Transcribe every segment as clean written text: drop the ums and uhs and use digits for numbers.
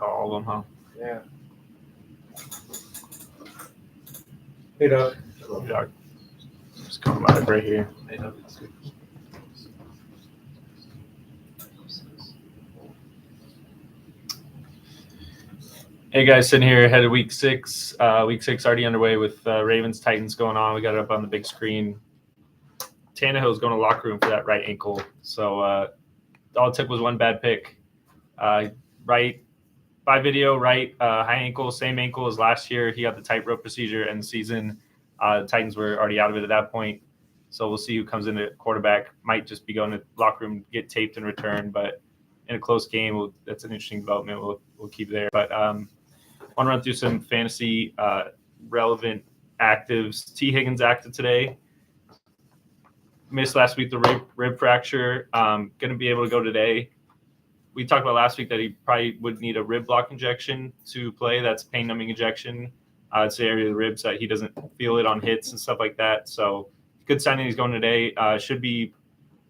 all of them, huh? Yeah. Hey, Doug. Yeah. Just going live right here. Hey guys, sitting here ahead of week 6. Week 6 already underway with Ravens Titans going on. We got it up on the big screen. Tannehill's going to locker room for that right ankle. So all it took was one bad pick. Right by video, right high ankle, same ankle as last year. He got the tightrope procedure in the season. The Titans were already out of it at that point. So we'll see who comes in at quarterback. Might just be going to the locker room, get taped and return. But in a close game, that's an interesting development. We'll keep there. But I want to run through some fantasy relevant actives. T. Higgins active today. Missed last week the rib fracture. Going to be able to go today. We talked about last week that he probably would need a rib block injection to play. That's pain numbing injection. It's the area of the ribs that he doesn't feel it on hits and stuff like that. So good sign that he's going today. Should be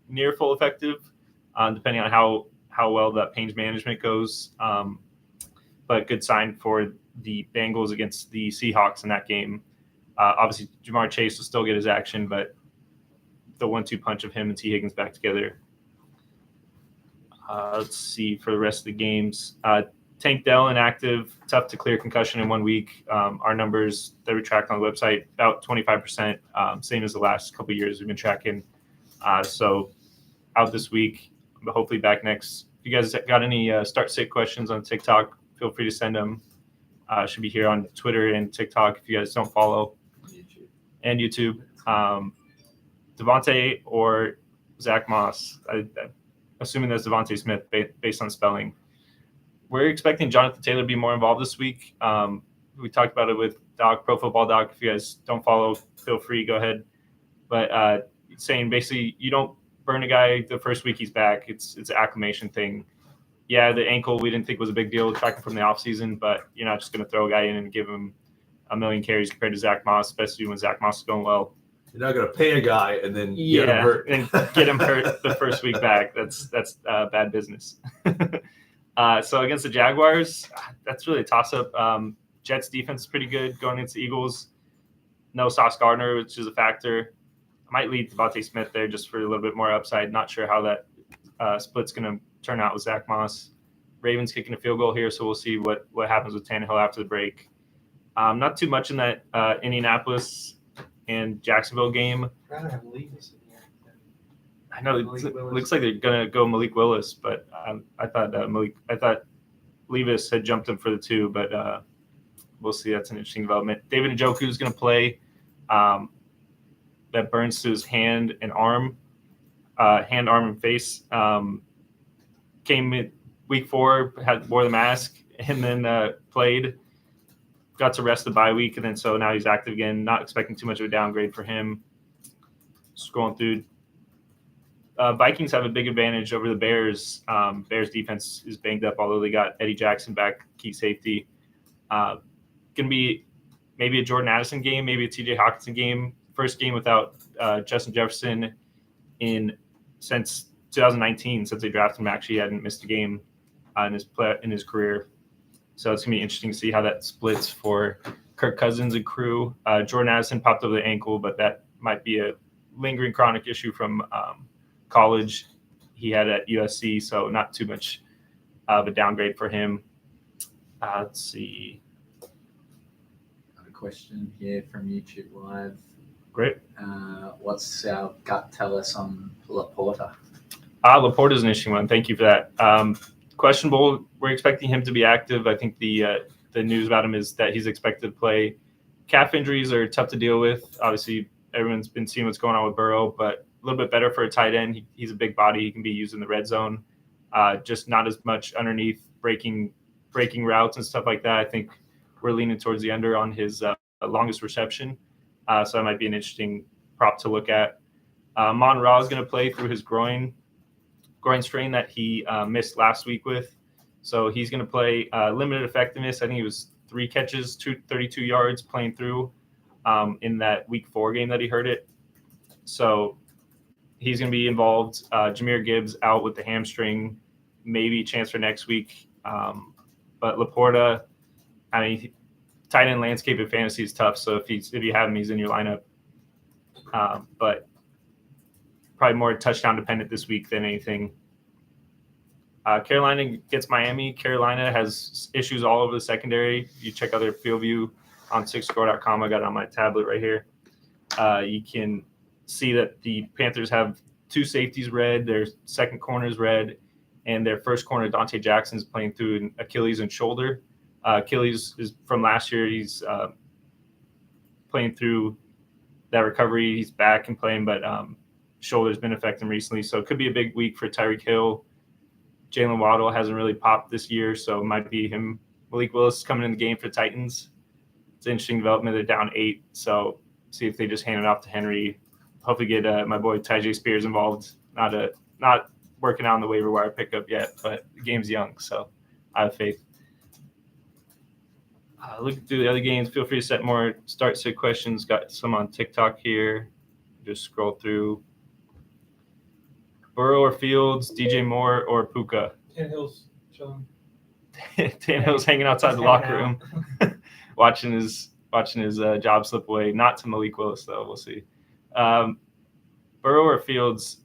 near full effective, depending on how well that pain management goes. But good sign for the Bengals against the Seahawks in that game. Obviously, Jamar Chase will still get his action, but the 1-2 punch of him and T. Higgins back together. Let's see for the rest of the games. Tank Dell inactive, tough to clear concussion in 1 week. Our numbers that we tracked on the website, about 25%, same as the last couple of years we've been tracking. So out this week, but hopefully back next. If you guys got any start-sit questions on TikTok, feel free to send them. Should be here on Twitter and TikTok if you guys don't follow. And YouTube. Devontae or Zach Moss. Assuming that's Devontae Smith based on spelling. We're expecting Jonathan Taylor to be more involved this week. We talked about it with Doc, Pro Football Doc. If you guys don't follow, feel free, go ahead. But saying basically you don't burn a guy the first week he's back. It's an acclimation thing. Yeah, the ankle we didn't think was a big deal tracking from the offseason, but you're not just going to throw a guy in and give him a million carries compared to Zach Moss, especially when Zach Moss is going well. You're not going to pay a guy and then get him hurt. And get him hurt the first week back. That's bad business. So against the Jaguars, that's really a toss-up. Jets defense is pretty good going against the Eagles. No Sauce Gardner, which is a factor. I might lead Devontae Smith there just for a little bit more upside. Not sure how that split's going to turn out with Zach Moss. Ravens kicking a field goal here, so we'll see what happens with Tannehill after the break. Not too much in that Indianapolis and Jacksonville game. I know it looks like they're gonna go Malik Willis, but I thought Levis had jumped him for the 2, but we'll see. That's an interesting development. David Njoku is gonna play. That burns to his hand and arm, and face. Came in week 4, wore the mask, and then played. Got to rest the bye week, and then so now he's active again. Not expecting too much of a downgrade for him. Scrolling through. Vikings have a big advantage over the Bears. Bears defense is banged up, although they got Eddie Jackson back, key safety. Going to be maybe a Jordan Addison game, maybe a TJ Hawkinson game. First game without Justin Jefferson since 2019, since they drafted him. Actually, he hadn't missed a game in his career. So it's going to be interesting to see how that splits for Kirk Cousins and crew. Jordan Addison popped over the ankle, but that might be a lingering chronic issue from college he had at USC, so not too much of a downgrade for him. Let's see. Got a question here from YouTube Live. Great. What's our gut tell us on Laporta? Laporta's an interesting one. Thank you for that. Questionable. We're expecting him to be active. I think the news about him is that he's expected to play. Calf injuries are tough to deal with. Obviously, everyone's been seeing what's going on with Burrow, but a little bit better for a tight end. He's a big body. He can be used in the red zone. Just not as much underneath breaking routes and stuff like that. I think we're leaning towards the under on his longest reception. So that might be an interesting prop to look at. Mon Ra is going to play through his groin strain that he missed last week with. So he's going to play limited effectiveness. I think he was 3 catches, 32 yards playing through in that week 4 game that he hurt it. So he's going to be involved. Jahmyr Gibbs out with the hamstring, maybe a chance for next week. But Laporta, I mean, tight end landscape in fantasy is tough. So if you have him, he's in your lineup. But probably more touchdown dependent this week than anything. Carolina gets Miami. Carolina has issues all over the secondary. You check out their field view on sixscore.com. I got it on my tablet right here. You can see that the Panthers have 2 safeties red, their second corner is red, and their first corner, Dante Jackson, is playing through an Achilles and shoulder. Achilles is from last year. He's playing through that recovery. He's back and playing, but shoulder's been affecting him recently. So it could be a big week for Tyreek Hill. Jalen Waddle hasn't really popped this year, so it might be him. Malik Willis is coming in the game for the Titans. It's an interesting development. They're down 8, so see if they just hand it off to Henry. Hopefully get my boy Tyjae Spears involved. Not working out on the waiver wire pickup yet, but the game's young, so I have faith. Looking through the other games, feel free to set more start-sit questions. Got some on TikTok here. Just scroll through. Burrow or Fields, DJ Moore or Puka? Tannehill's chilling. Tannehill's hanging outside the locker room, watching his job slip away. Not to Malik Willis though. We'll see. Burrow or Fields?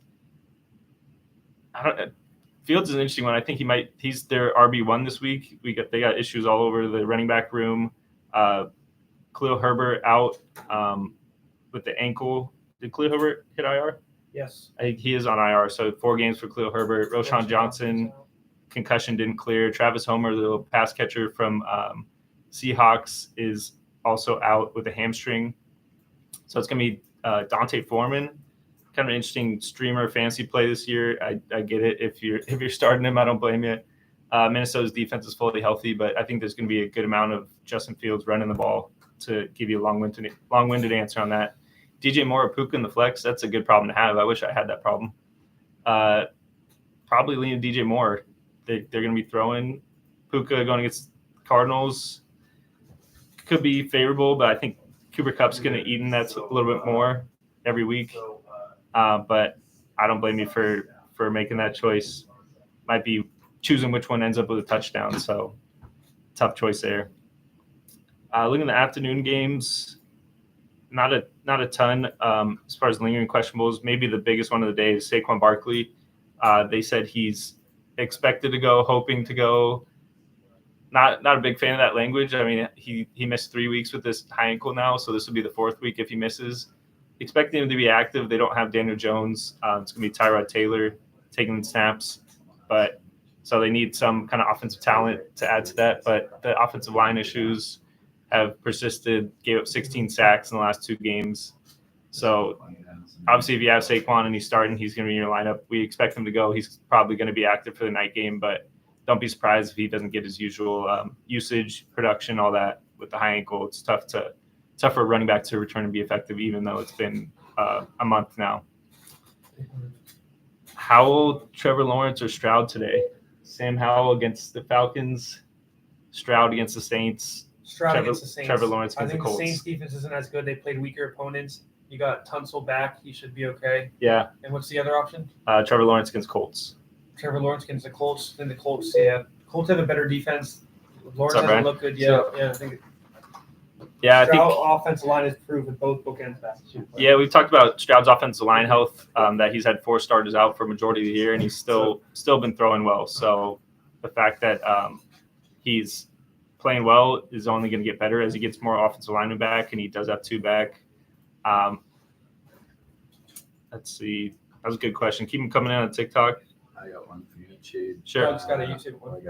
Fields is an interesting one. I think he's their RB1 this week. They got issues all over the running back room. Khalil Herbert out with the ankle. Did Khalil Herbert hit IR? Yes. I think he is on IR. So 4 games for Khalil Herbert. Roshan Johnson, concussion didn't clear. Travis Homer, the little pass catcher from Seahawks, is also out with a hamstring. So it's going to be Dante Foreman. Kind of an interesting streamer fantasy play this year. I get it. If you're starting him, I don't blame you. Minnesota's defense is fully healthy, but I think there's going to be a good amount of Justin Fields running the ball to give you a long-winded answer on that. DJ Moore or Puka in the flex, that's a good problem to have. I wish I had that problem. Probably leaning DJ Moore. They're going to be throwing Puka going against Cardinals. Could be favorable, but I think Cooper Kupp's going to eat in that a little bit more every week. But I don't blame you for making that choice. Might be choosing which one ends up with a touchdown, so tough choice there. Looking at the afternoon games, not a ton as far as lingering questionables. Maybe the biggest one of the day is Saquon Barkley. They said he's expected to go, hoping to go. Not a big fan of that language. I mean, he missed 3 weeks with this high ankle now, so this will be the 4th week if he misses. Expecting him to be active. They don't have Daniel Jones. It's going to be Tyrod Taylor taking the snaps, but so they need some kind of offensive talent to add to that. But the offensive line issues have persisted. Gave up 16 sacks in the last 2 games. So obviously, if you have Saquon and he's starting, he's going to be in your lineup. We expect him to go. He's probably going to be active for the night game, but don't be surprised if he doesn't get his usual usage, production, all that with the high ankle. It's tough for a running back to return and be effective, even though it's been a month now. Howell, Trevor Lawrence, or Stroud today? Sam Howell against the Falcons, Stroud against the Saints. Stroud against the Saints. Trevor Lawrence I against the think Colts. the Saints defense isn't as good. They played weaker opponents. You got Tunsil back. He should be okay. Yeah. And what's the other option? Trevor Lawrence against Colts. Trevor Lawrence against the Colts. Then the Colts, yeah. Colts have a better defense. Lawrence up, doesn't Brian? look good. Yeah. I think Yeah, I Stroud think. offensive line has proven both bookends back. Yeah, we've talked about Stroud's offensive line health. That he's had 4 starters out for a majority of the year, and he's still been throwing well. So the fact that he's playing well is only going to get better as he gets more offensive linemen back, and he does have 2 back. Let's see. That was a good question. Keep them coming in on TikTok. I got one from YouTube. Sure. Doug's got a YouTube one.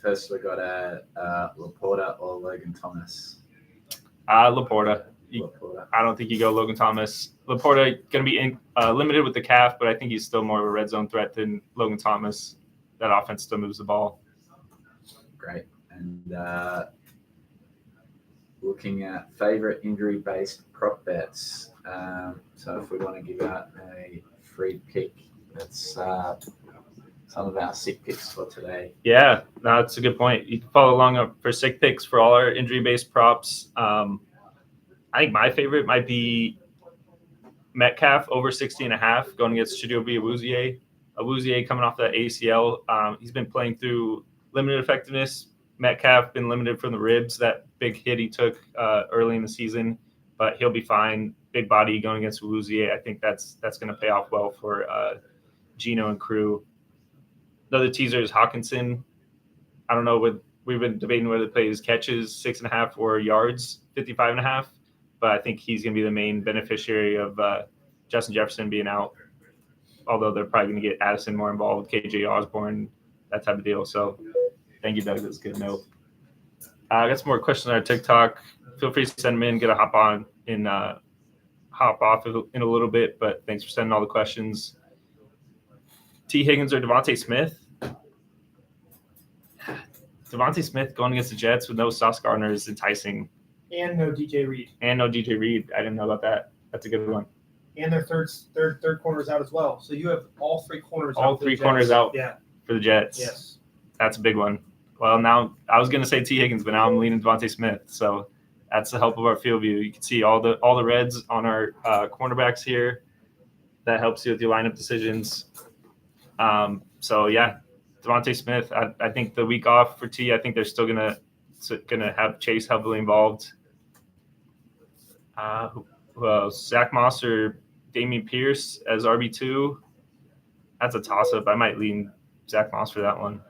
First we got a Laporta or Logan Thomas. Laporta. Laporta. I don't think you go Logan Thomas. Laporta going to be limited with the calf, but I think he's still more of a red zone threat than Logan Thomas. That offense still moves the ball. Great. And looking at favorite injury-based prop bets. So if we want to give out a free pick, that's some of our sick picks for today. Yeah, no, that's a good point. You can follow along for sick picks for all our injury-based props. I think my favorite might be Metcalf over 60.5 going against Chidobe Awuzie. Awuzie coming off that ACL. He's been playing through limited effectiveness, Metcalf been limited from the ribs, that big hit he took early in the season, but he'll be fine. Big body going against Awuzie. I think that's going to pay off well for Gino and crew. Another teaser is Hawkinson. I don't know what we've been debating whether to play his catches 6.5 or yards 55.5, but I think he's going to be the main beneficiary of Justin Jefferson being out. Although they're probably going to get Addison more involved, KJ Osborne, that type of deal. So thank you, Doug. That's a good note. I got some more questions on our TikTok. Feel free to send them in. Get a hop on and hop off in a little bit. But thanks for sending all the questions. T. Higgins or Devontae Smith? Devontae Smith going against the Jets with no Sauce Gardner is enticing. And no DJ Reed. And no DJ Reed. I didn't know about that. That's a good one. And their third corner's out as well. So you have all three corners out. All three corners out Yeah. for the Jets. Yes. That's a big one. Well, now I was going to say T. Higgins, but now I'm leaning Devontae Smith. So that's the help of our field view. You can see all the reds on our cornerbacks here. That helps you with your lineup decisions. So yeah, Devontae Smith. I think the week off for T. I think they're still gonna have Chase heavily involved. Zach Moss or Dameon Pierce as RB2. That's a toss-up. I might lean Zach Moss for that one.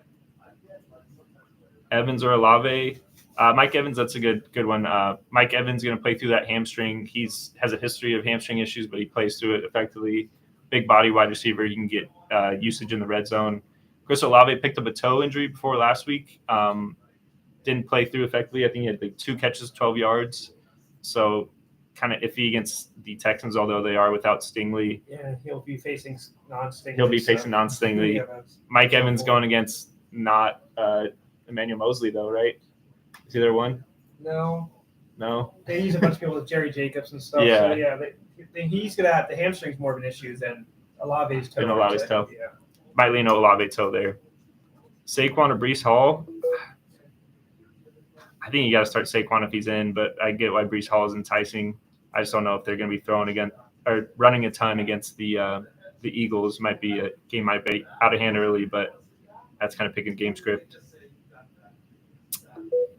Evans or Olave. Mike Evans, that's a good one. Mike Evans going to play through that hamstring. He has a history of hamstring issues, but he plays through it effectively. Big body wide receiver. You can get usage in the red zone. Chris Olave picked up a toe injury before last week. Didn't play through effectively. I think he had like 2 catches, 12 yards. So kind of iffy against the Texans, although they are without Stingley. Yeah, he'll be facing non-Stingley. He'll be facing non-Stingley. Yeah, Mike Evans going against not Emmanuel Mosley, though, right? Is he there one? No. They use a bunch of people with Jerry Jacobs and stuff. Yeah. So, yeah, he's going to have the hamstring's more of an issue than Olave's toe. Than Olave's toe. Yeah. Might lean Olave toe there. Saquon or Breece Hall? I think you got to start Saquon if he's in, but I get why Breece Hall is enticing. I just don't know if they're going to be throwing again or running a ton against the Eagles. Game might be out of hand early, but that's kind of picking game script.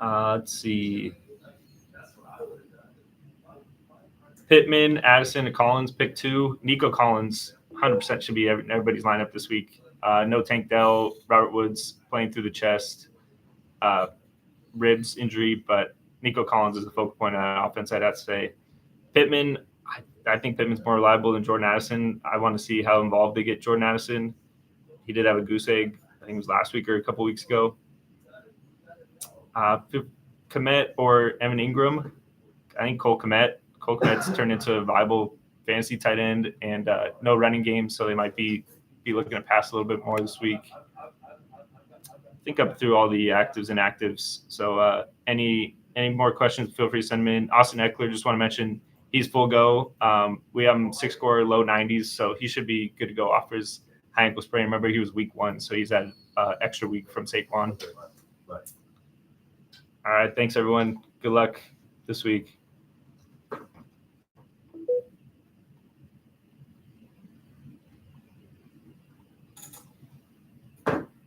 Let's see. Pittman, Addison, and Collins pick 2. Nico Collins 100% should be everybody's lineup this week. No Tank Dell, Robert Woods playing through the chest. Ribs injury, but Nico Collins is the focal point of that offense, I'd have to say. Pittman, I think Pittman's more reliable than Jordan Addison. I want to see how involved they get Jordan Addison. He did have a goose egg, I think it was last week or a couple weeks ago. Kmet or Evan Ingram, I think Cole Kmet's turned into a viable fantasy tight end, and no running game, so they might be looking to pass a little bit more this week. I think up through all the actives and inactives. So any more questions, feel free to send them in. Austin Eckler, just want to mention he's full go. We have him 6 score, low 90s, so he should be good to go off his high ankle sprain. Remember, he was week 1, so he's had extra week from Saquon. All right, thanks everyone. Good luck this week.